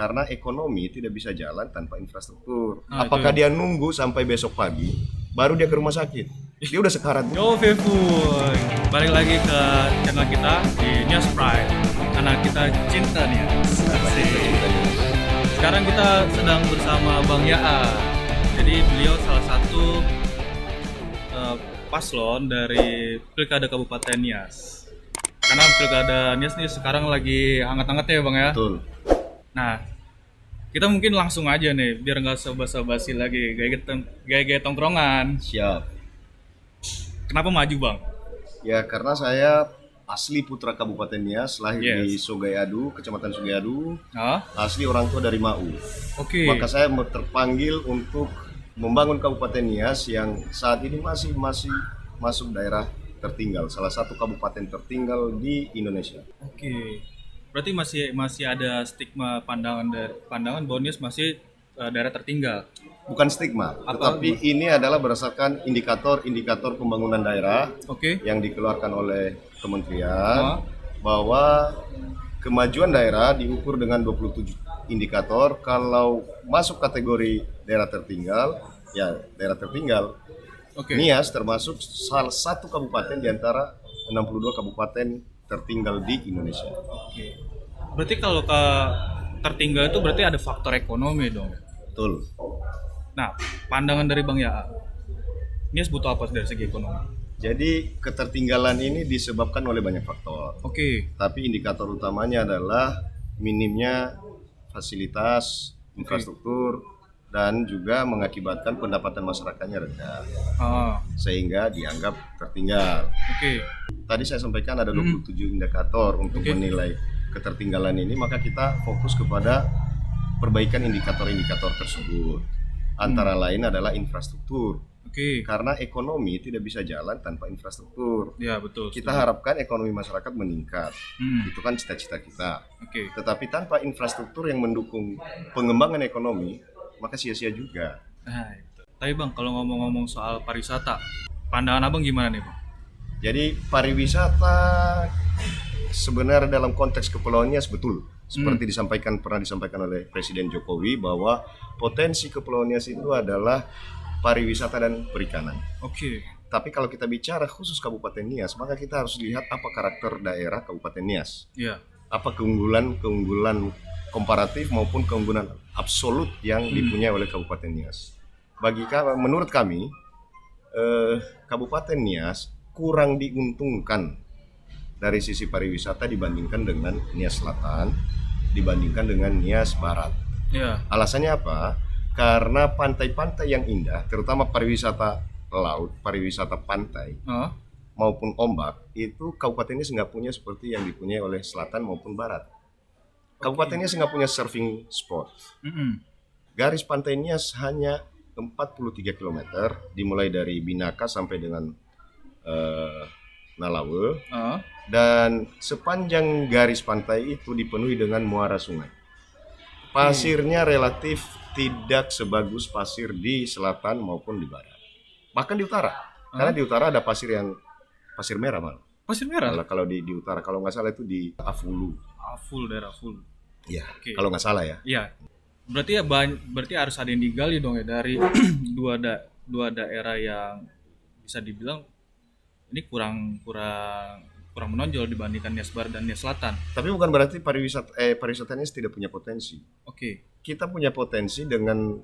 karena ekonomi tidak bisa jalan tanpa infrastruktur. Nah, Apakah itu. dia nunggu sampai besok pagi baru dia ke rumah sakit? Dia udah sekarat. Yo Vevoy, balik lagi ke channel kita di News Pride. Karena kita cinta nih. Sekarang kita sedang bersama Bang Yaa. Jadi beliau salah satu paslon dari Pilkada Kabupaten Nias. Karena Pilkada Nias nih sekarang lagi hangat-hangatnya ya Bang ya. Betul. Nah, kita mungkin langsung aja nih biar nggak basa-basi lagi gaya-gaya tongkrongan. Siap. Kenapa maju Bang? Ya karena saya asli putra Kabupaten Nias, lahir di Yes. Sugaiadu, Kecamatan Sugaiadu, Hah? asli orang tua dari Mau. Oke. Maka saya terpanggil untuk membangun Kabupaten Nias yang saat ini masih masuk daerah tertinggal, salah satu kabupaten tertinggal di Indonesia. Oke. Berarti masih ada stigma pandangan bahwa Nias masih daerah tertinggal. Bukan stigma, tetapi ini adalah berdasarkan indikator pembangunan daerah Oke. yang dikeluarkan oleh Ah. kementerian bahwa kemajuan daerah diukur dengan 27 indikator. Kalau masuk kategori daerah tertinggal, ya daerah tertinggal. Oke. Nias termasuk salah satu kabupaten di antara 62 kabupaten tertinggal di Indonesia. Oke. Berarti kalau ke tertinggal itu berarti ada faktor ekonomi dong. Betul. Nah, pandangan dari Bang Yaa, Nias butuh apa dari segi ekonomi? Jadi ketertinggalan ini disebabkan oleh banyak faktor. Oke. Tapi indikator utamanya adalah minimnya fasilitas, infrastruktur, dan juga mengakibatkan pendapatan masyarakatnya rendah, Ah, sehingga dianggap tertinggal. oke. Tadi saya sampaikan ada 27 indikator untuk Oke. menilai ketertinggalan ini, maka kita fokus kepada perbaikan indikator-indikator tersebut. Antara lain adalah infrastruktur, Oke. karena ekonomi tidak bisa jalan tanpa infrastruktur. Ya, betul. Kita harapkan ekonomi masyarakat meningkat, Hmm. itu kan cita-cita kita. Oke. Tetapi tanpa infrastruktur yang mendukung pengembangan ekonomi, maka sia-sia juga. Nah, itu. Tapi Bang, kalau ngomong-ngomong soal pariwisata, pandangan Abang gimana nih, Bang? Jadi pariwisata sebenarnya dalam konteks Kepulauan Nias betul, seperti pernah disampaikan oleh Presiden Jokowi bahwa potensi Kepulauan Nias itu adalah pariwisata dan perikanan. Oke. Tapi kalau kita bicara khusus Kabupaten Nias, maka kita harus lihat apa karakter daerah Kabupaten Nias. Iya. Apa keunggulan komparatif maupun keunggulan absolut yang dipunyai oleh Kabupaten Nias. Menurut kami, Kabupaten Nias kurang diuntungkan dari sisi pariwisata dibandingkan dengan Nias Selatan, dibandingkan dengan Nias Barat. Iya. Alasannya apa? Karena pantai-pantai yang indah, terutama pariwisata laut, pariwisata pantai Ah, maupun ombak, itu Kabupaten Nias nggak punya seperti yang dipunyai oleh Selatan maupun Barat. Kabupaten Nias nggak punya surfing spot. mm-mm. Garis pantai Nias hanya 43 km, dimulai dari Binaka sampai dengan Nalawe, Ah, dan sepanjang garis pantai itu dipenuhi dengan muara sungai. Pasirnya relatif tidak sebagus pasir di selatan maupun di barat, bahkan di utara. Karena di utara ada pasir merah malah. pasir merah. Kalau di utara, kalau nggak salah itu di Afulu. Full daerah full. Ya, Oke. kalau nggak salah ya. Iya. Berarti ya berarti harus ada yang digali dong ya dari dua daerah yang bisa dibilang ini kurang menonjol dibandingkan Nias Barat dan Nias Selatan. Tapi bukan berarti pariwisata Nias tidak punya potensi. Oke. Kita punya potensi dengan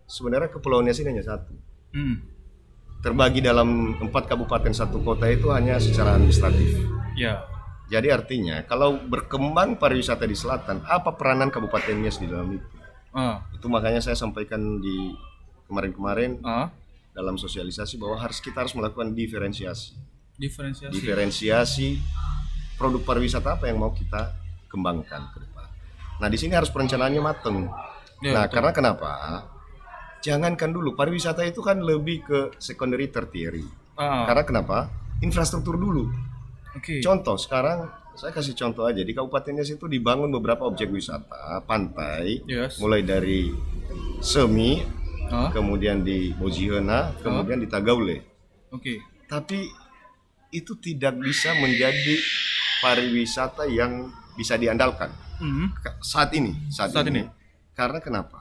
sebenarnya Kepulauan Nias ini hanya satu. Hmm. Terbagi dalam 4 kabupaten 1 kota itu hanya secara administratif. Ya. Jadi artinya kalau berkembang pariwisata di selatan, apa peranan Kabupaten Nias di dalam itu? Ah. Itu makanya saya sampaikan di kemarin-kemarin Ah. dalam sosialisasi bahwa kita harus melakukan diferensiasi. Diferensiasi. Produk pariwisata apa yang mau kita kembangkan ke depan. Nah, di sini harus perencanaannya mateng. Ya, Nah, betul. karena kenapa? Jangankan dulu, pariwisata itu kan lebih ke secondary tertiary. Ah. Karena kenapa? Infrastruktur dulu. Oke. Contoh, sekarang saya kasih contoh aja, di Kabupaten Nias itu dibangun beberapa objek wisata pantai, Yes. mulai dari Semi, Ah. kemudian di Bojihena, kemudian di Tagaule. Oke. Tapi itu tidak bisa menjadi pariwisata yang bisa diandalkan Hmm. saat ini. Karena kenapa?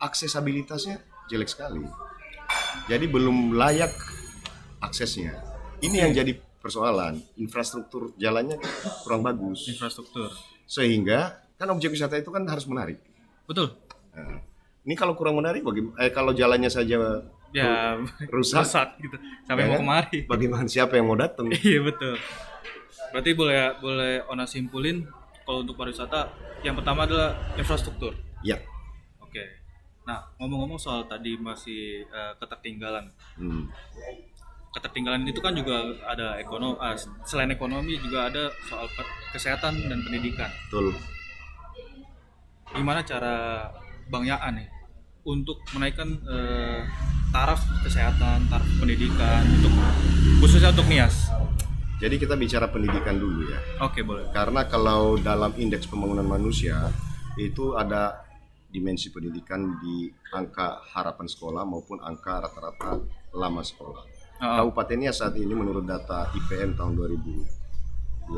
Aksesabilitasnya jelek sekali. Jadi belum layak aksesnya. Ini yang jadi persoalan. Infrastruktur jalannya kurang bagus. Infrastruktur. Sehingga kan objek wisata itu kan harus menarik. Betul. Nah, ini kalau kurang menarik, kalau jalannya saja Ya rusak, gitu. Sampai ya mau kan? kemari. Bagaimana siapa yang mau datang? Iya betul. Berarti boleh Ona simpulin kalau untuk pariwisata yang pertama adalah infrastruktur. Ya. Oke. Nah, ngomong-ngomong soal tadi masih ketertinggalan. Ketertinggalan itu kan juga ada selain ekonomi juga ada soal kesehatan dan pendidikan. Betul. Gimana cara Bang Yaan nih untuk menaikkan taraf kesehatan, taraf pendidikan khususnya untuk Nias? Jadi kita bicara pendidikan dulu ya. Oke, boleh. Karena kalau dalam indeks pembangunan manusia itu ada dimensi pendidikan di angka harapan sekolah maupun angka rata-rata lama sekolah. Kabupaten Nias saat ini menurut data IPM tahun 2020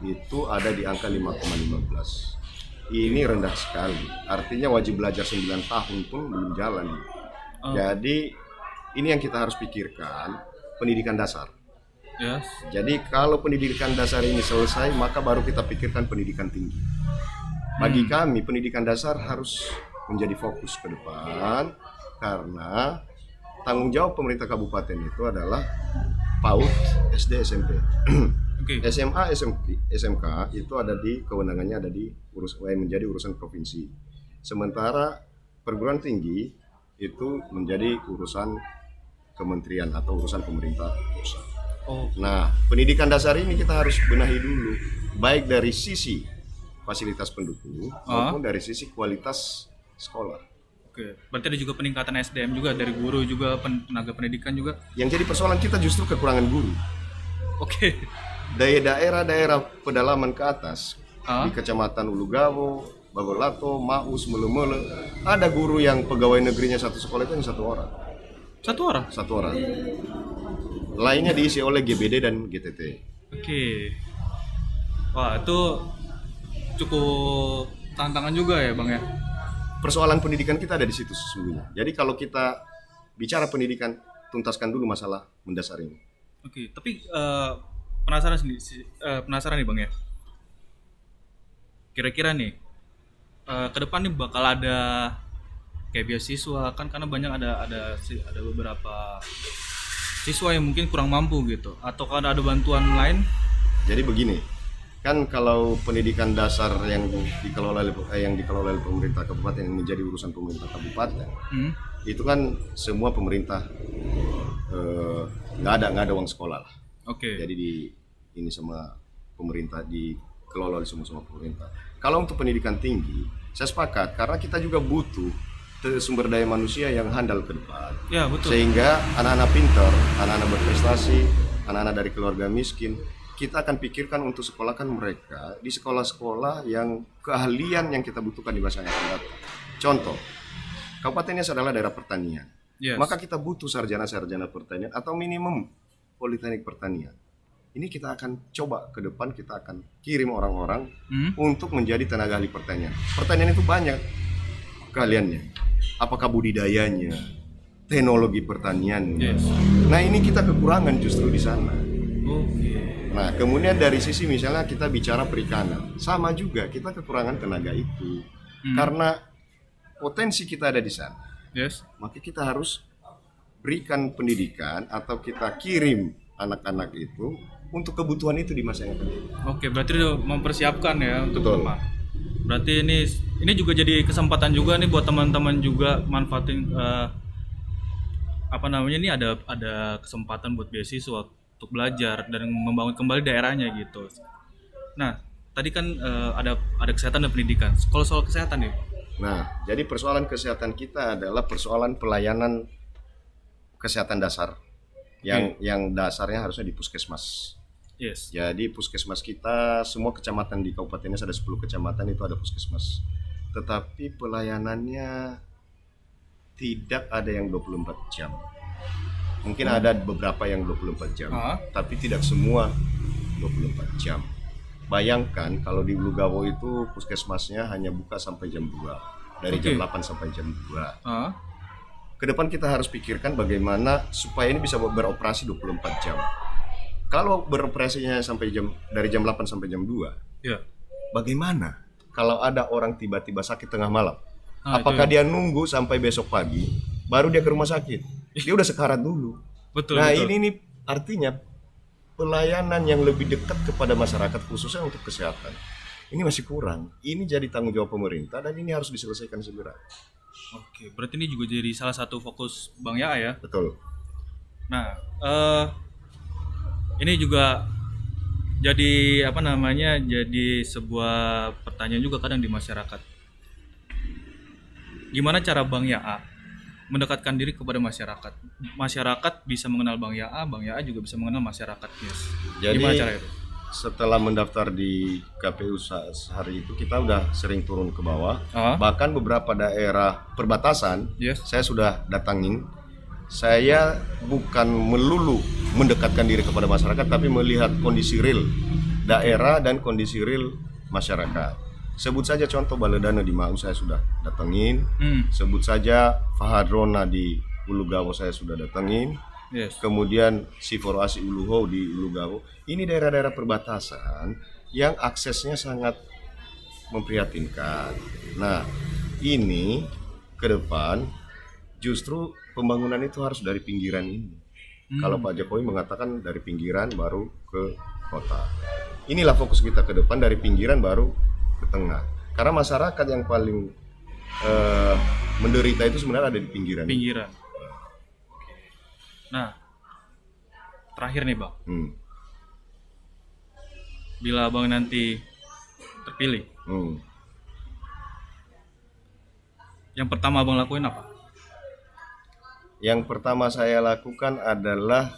itu ada di angka 5,15. Ini rendah sekali. Artinya wajib belajar 9 tahun pun belum jalan. Jadi ini yang kita harus pikirkan, pendidikan dasar. Yes. Jadi kalau pendidikan dasar ini selesai, maka baru kita pikirkan pendidikan tinggi. Bagi kami pendidikan dasar harus menjadi fokus ke depan, karena tanggung jawab pemerintah kabupaten itu adalah PAUD, SD, SMP. Okay. SMA, SMK itu ada di kewenangannya ada di menjadi urusan provinsi. Sementara perguruan tinggi itu menjadi urusan kementerian atau urusan pemerintah pusat. Nah, pendidikan dasar ini kita harus benahi dulu, baik dari sisi fasilitas pendukung maupun dari sisi kualitas sekolah. Oke, berarti ada juga peningkatan SDM juga dari guru juga tenaga pendidikan juga. Yang jadi persoalan kita justru kekurangan guru. Oke. Daerah-daerah pedalaman ke atas di Kecamatan Ulugawo, Bagolato, Maus, Mele-Mele, ada guru yang pegawai negerinya satu sekolah itu hanya 1 orang. 1 orang? 1 orang. Lainnya diisi oleh GBD dan GTT. Oke. Wah, itu cukup tantangan juga ya, Bang ya. Persoalan pendidikan kita ada di situ sesungguhnya. Jadi kalau kita bicara pendidikan, tuntaskan dulu masalah mendasar ini. Oke, tapi penasaran nih Bang ya. Kira-kira nih ke depan nih bakal ada kayak beasiswa kan, karena banyak ada beberapa siswa yang mungkin kurang mampu gitu, atau kan ada bantuan lain. Jadi begini, kan kalau pendidikan dasar yang dikelola oleh pemerintah kabupaten yang menjadi urusan pemerintah kabupaten, itu kan semua pemerintah nggak ada uang sekolah lah. Oke. Jadi ini sama pemerintah, dikelola oleh semua pemerintah. Kalau untuk pendidikan tinggi, saya sepakat karena kita juga butuh sumber daya manusia yang handal ke depan. Ya, betul. Sehingga anak-anak pintar, anak-anak berprestasi, anak-anak dari keluarga miskin, kita akan pikirkan untuk sekolahkan mereka di sekolah-sekolah yang keahlian yang kita butuhkan di masa yang akan datang. Contoh, Kabupaten Nias adalah daerah pertanian. Yes. Maka kita butuh sarjana-sarjana pertanian atau minimum politeknik pertanian. Ini kita akan coba ke depan, kita akan kirim orang-orang untuk menjadi tenaga ahli pertanian. Pertanian itu banyak keahliannya. Apakah budidayanya, teknologi pertanian. Yes. Nah, ini kita kekurangan justru di sana. Oke. Nah, kemudian dari sisi misalnya kita bicara perikanan, sama juga kita kekurangan tenaga itu. Karena potensi kita ada di sana. Yes. Maka kita harus berikan pendidikan atau kita kirim anak-anak itu untuk kebutuhan itu di masa yang akan datang. Oke, berarti udah mempersiapkan ya untuk Betul. depan. Berarti ini juga jadi kesempatan juga nih buat teman-teman juga manfaatin ini ada kesempatan buat beasiswa untuk belajar dan membangun kembali daerahnya gitu. Nah, tadi kan ada kesehatan dan pendidikan. Kalau soal kesehatan nih. Nah, jadi persoalan kesehatan kita adalah persoalan pelayanan kesehatan dasar yang dasarnya harusnya di puskesmas. Yes. Jadi puskesmas kita, semua kecamatan di Kabupaten Nias ada 10 kecamatan itu ada puskesmas. Tetapi pelayanannya tidak ada yang 24 jam. Mungkin ada beberapa yang 24 jam, tapi tidak semua 24 jam. bayangkan kalau di Ulu Gawo itu puskesmasnya hanya buka sampai jam 2, dari jam Oke. 8 sampai jam 2. Ah, Ke depan kita harus pikirkan bagaimana supaya ini bisa beroperasi 24 jam. Kalau beroperasinya dari jam 8 sampai jam 2, ya. bagaimana kalau ada orang tiba-tiba sakit tengah malam? Ah, itu Apakah ya. dia nunggu sampai besok pagi baru dia ke rumah sakit? Dia udah sekarat dulu. Betul, Nah, betul. ini nih artinya pelayanan yang lebih dekat kepada masyarakat khususnya untuk kesehatan. Ini masih kurang. Ini jadi tanggung jawab pemerintah dan ini harus diselesaikan segera. Oke, berarti ini juga jadi salah satu fokus Bang Ya ya. Betul. Nah, ini juga jadi apa namanya? Jadi sebuah pertanyaan juga kadang di masyarakat. Gimana cara Bang Ya mendekatkan diri kepada masyarakat? Masyarakat bisa mengenal Bang Ya juga bisa mengenal masyarakat. Yes. Jadi Gimana cara itu? setelah mendaftar di KPU sehari itu kita udah sering turun ke bawah. Ah, Bahkan beberapa daerah perbatasan yes. saya sudah datangin. Saya bukan melulu mendekatkan diri kepada masyarakat tapi melihat kondisi real daerah dan kondisi real masyarakat. Sebut saja contoh Baledana di Mau saya sudah datengin. Sebut saja Fahadrona di Ulu Gawo saya sudah datengin. Yes. Kemudian Siforoasi Uluho di Ulu Gawo. Ini daerah-daerah perbatasan yang aksesnya sangat memprihatinkan. Nah, ini ke depan justru pembangunan itu harus dari pinggiran ini. Kalau Pak Jokowi mengatakan dari pinggiran baru ke kota. Inilah fokus kita ke depan, dari pinggiran baru ke tengah. Karena masyarakat yang paling menderita itu sebenarnya ada di pinggiran. Pinggiran. Nah, terakhir nih Bang, Hmm. bila Bang nanti terpilih, Hmm. yang pertama Bang lakuin apa? Yang pertama saya lakukan adalah,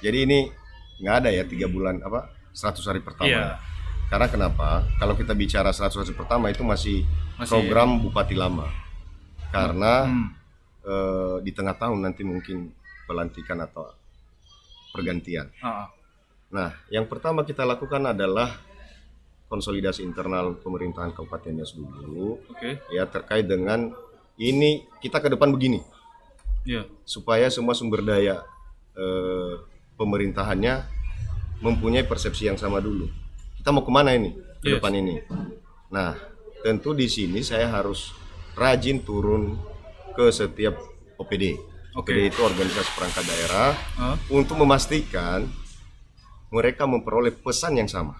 jadi ini nggak ada ya 3 bulan 100 hari pertama. Iya. Karena kenapa? Kalau kita bicara 100 hari pertama itu masih program Bupati Lama. Karena di tengah tahun nanti mungkin pelantikan atau pergantian. Nah, yang pertama kita lakukan adalah konsolidasi internal pemerintahan Kabupaten Nias dulu. Oke. Ya, terkait dengan ini kita ke depan begini. Iya. Supaya semua sumber daya pemerintahannya mempunyai persepsi yang sama dulu. Kita mau kemana ini ke depan ini? Nah, tentu di sini saya harus rajin turun ke setiap OPD. OPD itu organisasi perangkat daerah untuk memastikan mereka memperoleh pesan yang sama.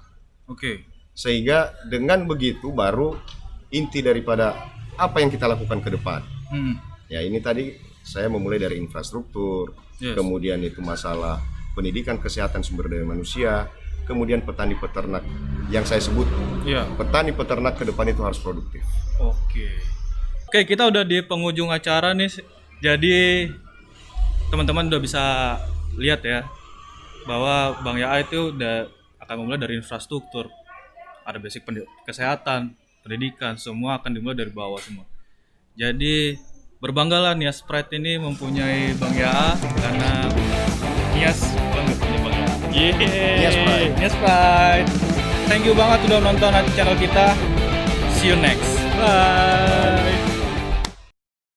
Oke. Sehingga dengan begitu baru inti daripada apa yang kita lakukan ke depan. Ya, ini tadi saya memulai dari infrastruktur, kemudian itu masalah pendidikan, kesehatan, sumber daya manusia, kemudian petani peternak yang saya sebut. Petani peternak ke depan itu harus produktif. Oke, kita udah di penghujung acara nih. Jadi teman-teman udah bisa lihat ya bahwa Bang Ya itu udah akan memulai dari infrastruktur. Ada basic kesehatan, pendidikan, semua akan dimulai dari bawah semua. Jadi berbanggalah Nias Pride ini mempunyai Bang Ya karena Nias banget punya Bang Ya. Nias Pride. Thank you banget udah nonton channel kita. See you next. Bye.